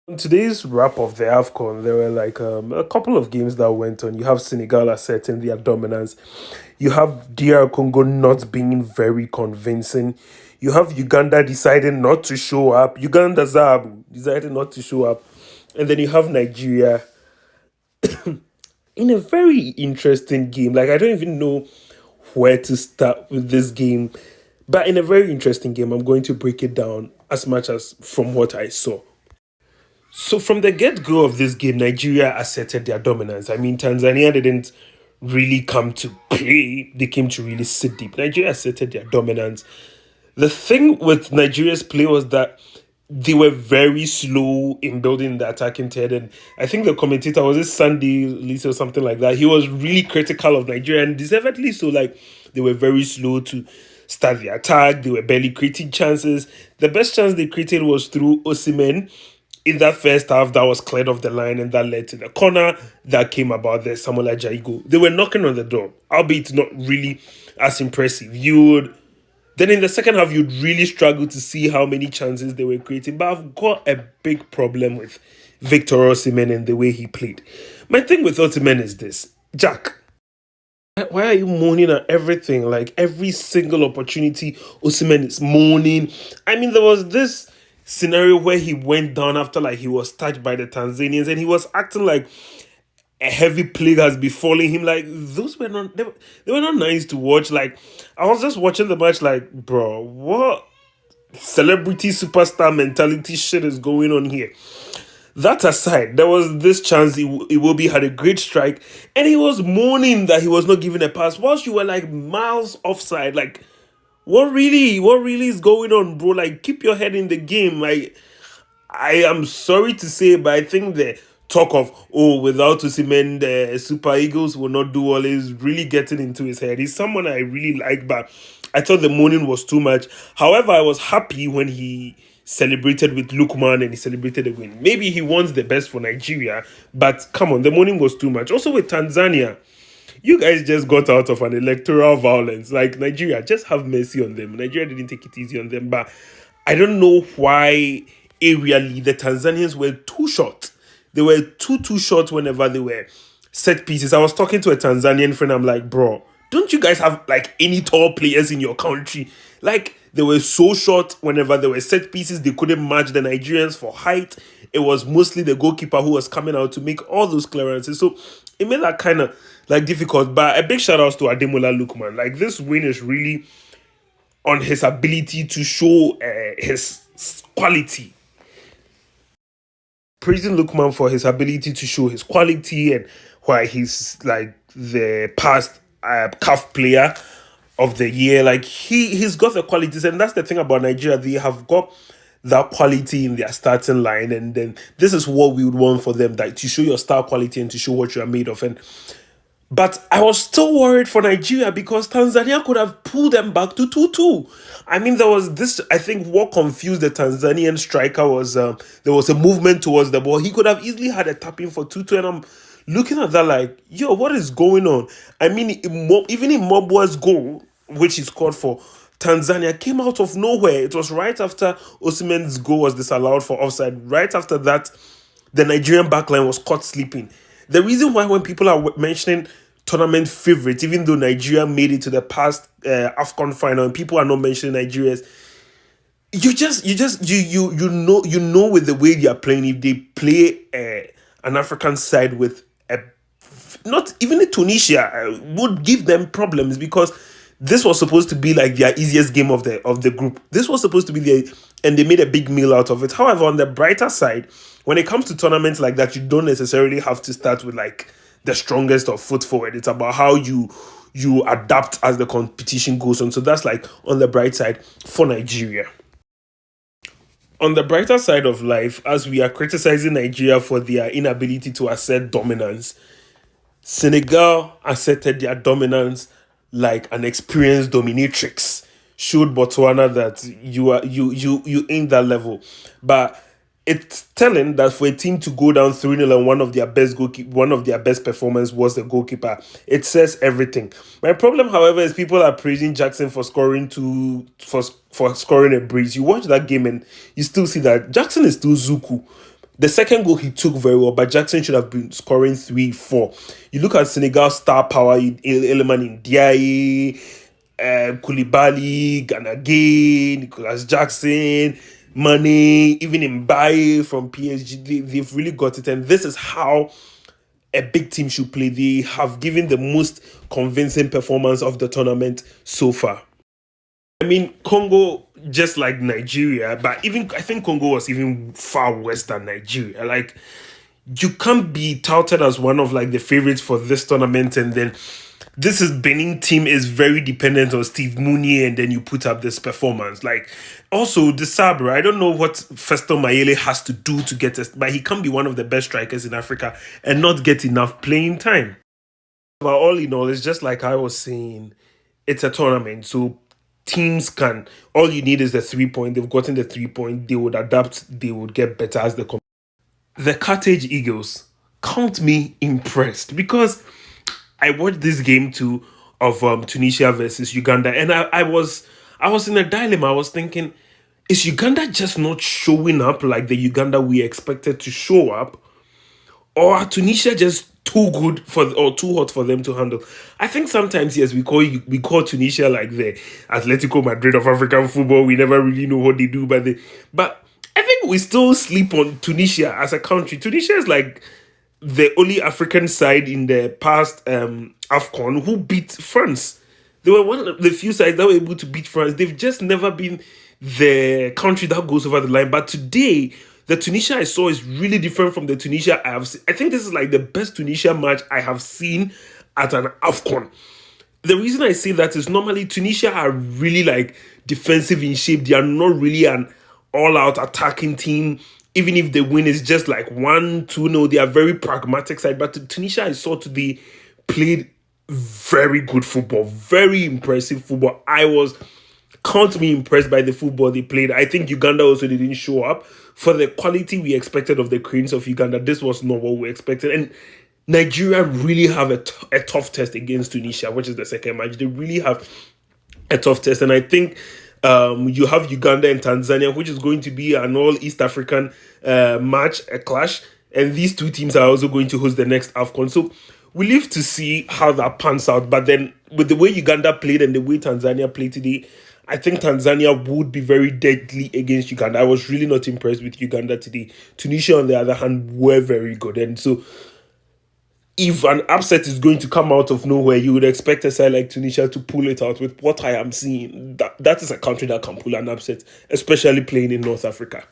In today's wrap of the Afcon, there were like a couple of games that went on. You have Senegal asserting their dominance. You have DR Congo not being very convincing. You have Uganda deciding not to show up. Uganda Zab decided not to show up. And then you have Nigeria in a very interesting game. Like, I don't even know where to start with this game. But in a very interesting game, I'm going to break it down as much as from what I saw. So from the get go of this game, Nigeria asserted their dominance. I mean, Tanzania didn't really come to play; they came to really sit deep. Nigeria asserted their dominance. The thing with Nigeria's play was that they were very slow in building the attacking third. And I think the commentator was this Sunday Lisa or something like that. He was really critical of Nigeria and deservedly so. Like they were very slow to start the attack. They were barely creating chances. The best chance they created was through Osimhen in that first half that was cleared off the line and that led to the corner that came about the Samuel Jaigo. They were knocking on the door, albeit not really as impressive. You would then in the second half you'd really struggle to see how many chances they were creating. But I've got a big problem with Victor Osimhen and the way he played. My thing with Osimhen is this, Jack. Why are you moaning at everything? Like every single opportunity, Osimhen is moaning. I mean, there was this scenario where he went down after like he was touched by the Tanzanians, and he was acting like a heavy plague has befallen him. Like those were not they were not nice to watch. Like I was just watching the match, like bro, what celebrity superstar mentality shit is going on here? That aside, there was this chance Iwobi had a great strike, and he was moaning that he was not given a pass. Whilst you were like miles offside, like what really is going on, bro? Like keep your head in the game. I am sorry to say, but I think the talk of without Osimhen, the Super Eagles will not do well is really getting into his head. He's someone I really like, but I thought the mourning was too much. However, I was happy when he celebrated with Lookman and he celebrated the win. Maybe he wants the best for Nigeria, but come on, the mourning was too much. Also with Tanzania, you guys just got out of an electoral violence. Like Nigeria, just have mercy on them. Nigeria didn't take it easy on them, but I don't know why aerially the Tanzanians were too short. They were too short whenever they were set pieces. I was talking to a Tanzanian friend. I'm like, bro, don't you guys have like any tall players in your country? Like they were so short whenever they were set pieces. They couldn't match the Nigerians for height. It was mostly the goalkeeper who was coming out to make all those clearances. So it made that kind of like difficult. But a big shout out to Ademola Lookman. Like this win is really on his ability to show his quality. Praising Lookman for his ability to show his quality and why he's like the past CAF player of the year. Like he's got the qualities, and that's the thing about Nigeria. They have got that quality in their starting line, and then this is what we would want for them, like to show your star quality and to show what you are made of. And but I was still worried for Nigeria because Tanzania could have pulled them back to 2-2. I mean, there was this, I think what confused the Tanzanian striker was there was a movement towards the ball. He could have easily had a tap in for 2-2. And I'm looking at that like, yo, what is going on? I mean, even in Mobwa's goal, which he scored for Tanzania, came out of nowhere. It was right after Osimhen's goal was disallowed for offside. Right after that, the Nigerian backline was caught sleeping. The reason why when people are mentioning tournament favorites, even though Nigeria made it to the past Afcon final, and people are not mentioning Nigeria's, you know with the way they are playing, if they play an African side with a not even a Tunisia would give them problems because this was supposed to be like their easiest game of the group. This was supposed to be and they made a big meal out of it. However, on the brighter side, when it comes to tournaments like that, you don't necessarily have to start with like the strongest of foot forward. It's about how you adapt as the competition goes on. So that's like on the bright side for Nigeria. On the brighter side of life, as we are criticizing Nigeria for their inability to assert dominance, Senegal asserted their dominance like an experienced dominatrix. Showed Botswana that you ain't that level. But it's telling that for a team to go down 3-0 and one of their best performance was the goalkeeper. It says everything. My problem, however, is people are praising Jackson for scoring for scoring a brace. You watch that game and you still see that Jackson is still Zuku. The second goal he took very well, but Jackson should have been scoring 3-4. You look at Senegal's star power in Eleman in Diaye, Koulibaly, Ganagay, Nicolas Jackson, Mane, even Mbaye from PSG. They've really got it. And this is how a big team should play. They have given the most convincing performance of the tournament so far. I mean, Congo, just like Nigeria, but even I think Congo was even far worse than Nigeria. Like, you can't be touted as one of like the favorites for this tournament, and then this is Benin team is very dependent on Steve Mounier, and then you put up this performance. Like, also the Sabre, I don't know what Festo Mayele has to do to get us, but he can't be one of the best strikers in Africa and not get enough playing time. But all in all, it's just like I was saying, it's a tournament, so teams can. All you need is the 3 point. They've gotten the 3 point. They would adapt. They would get better as the Carthage Eagles. Count me impressed because I watched this game too of Tunisia versus Uganda, and I was in a dilemma. I was thinking, is Uganda just not showing up like the Uganda we expected to show up, or are Tunisia just too good for or too hot for them to handle? I think sometimes yes, we call Tunisia like the Atletico Madrid of African football. We never really know what they do, but I think we still sleep on Tunisia as a country. Tunisia is like the only African side in the past Afcon who beat France. They were one of the few sides that were able to beat France. They've just never been the country that goes over the line. But today, the Tunisia I saw is really different from the Tunisia I have seen. I think this is like the best Tunisia match I have seen at an Afcon. The reason I say that is normally Tunisia are really like defensive in shape. They are not really an all-out attacking team. Even if they win, it's just like 1-2. No, they are very pragmatic side. But the Tunisia I saw today played very good football, very impressive football. Can't be impressed by the football they played. I think Uganda also didn't show up for the quality we expected of the Cranes of Uganda. This was not what we expected. And Nigeria really have a tough test against Tunisia, which is the second match. They really have a tough test. And I think you have Uganda and Tanzania, which is going to be an all East African match, a clash. And these two teams are also going to host the next AFCON. So we live to see how that pans out. But then with the way Uganda played and the way Tanzania played today, I think Tanzania would be very deadly against Uganda. I was really not impressed with Uganda today. Tunisia, on the other hand, were very good. And so if an upset is going to come out of nowhere, you would expect a side like Tunisia to pull it out. With what I am seeing, that is a country that can pull an upset, especially playing in North Africa.